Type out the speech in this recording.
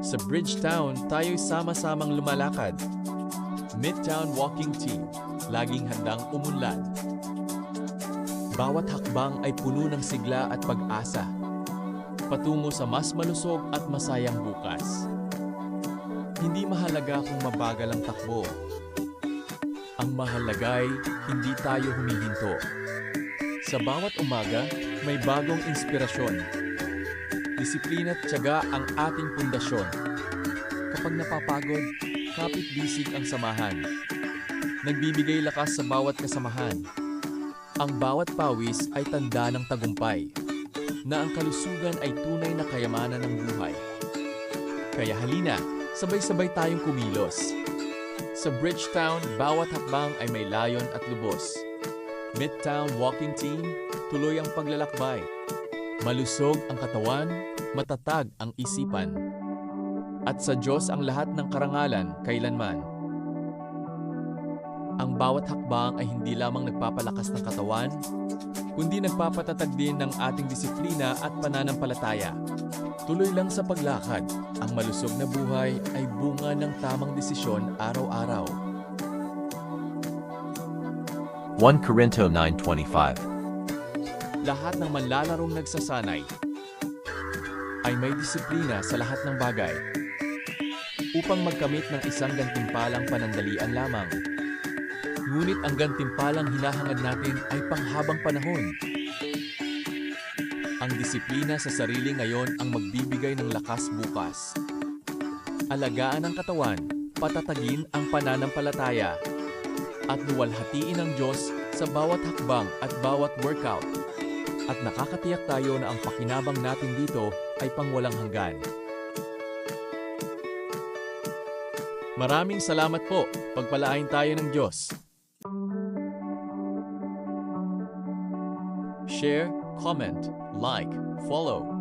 Sa Bridgetown, tayo'y sama-samang lumalakad. Midtown Walking Team, laging handang umunlad. Bawat hakbang ay puno ng sigla at pag-asa, patungo sa mas malusog at masayang bukas. Hindi mahalaga kung mabagal ang takbo. Ang mahalaga'y hindi tayo humihinto. Sa bawat umaga, may bagong inspirasyon. Disiplina at tiyaga ang ating pundasyon. Kapag napapagod, kapit-bisig ang samahan. Nagbibigay lakas sa bawat kasamahan. Ang bawat pawis ay tanda ng tagumpay, na ang kalusugan ay tunay na kayamanan ng buhay. Kaya halina, sabay-sabay tayong kumilos. Sa Bridgetown, bawat hakbang ay may layon at lubos. Midtown Walking Team, tuloy ang paglalakbay. Malusog ang katawan, matatag ang isipan. At sa Diyos ang lahat ng karangalan kailanman. Ang bawat hakbang ay hindi lamang nagpapalakas ng katawan, kundi nagpapatatag din ng ating disiplina at pananampalataya. Tuloy lang sa paglakad, ang malusog na buhay ay bunga ng tamang desisyon araw-araw. 1 Corinto 9:25. Lahat ng manlalarong nagsasanay ay may disiplina sa lahat ng bagay upang magkamit ng isang gantimpalang panandalian lamang. Ngunit ang gantimpalang hinahangad natin ay panghabang panahon. Ang disiplina sa sarili ngayon ang magbibigay ng lakas bukas. Alagaan ang katawan, patatagin ang pananampalataya, at luwalhatiin ang Diyos sa bawat hakbang at bawat workout. At nakakatiyak tayo na ang pakinabang natin dito ay pangwalang hanggan. Maraming salamat po. Pagpalain tayo ng Diyos. Share, comment, like, follow.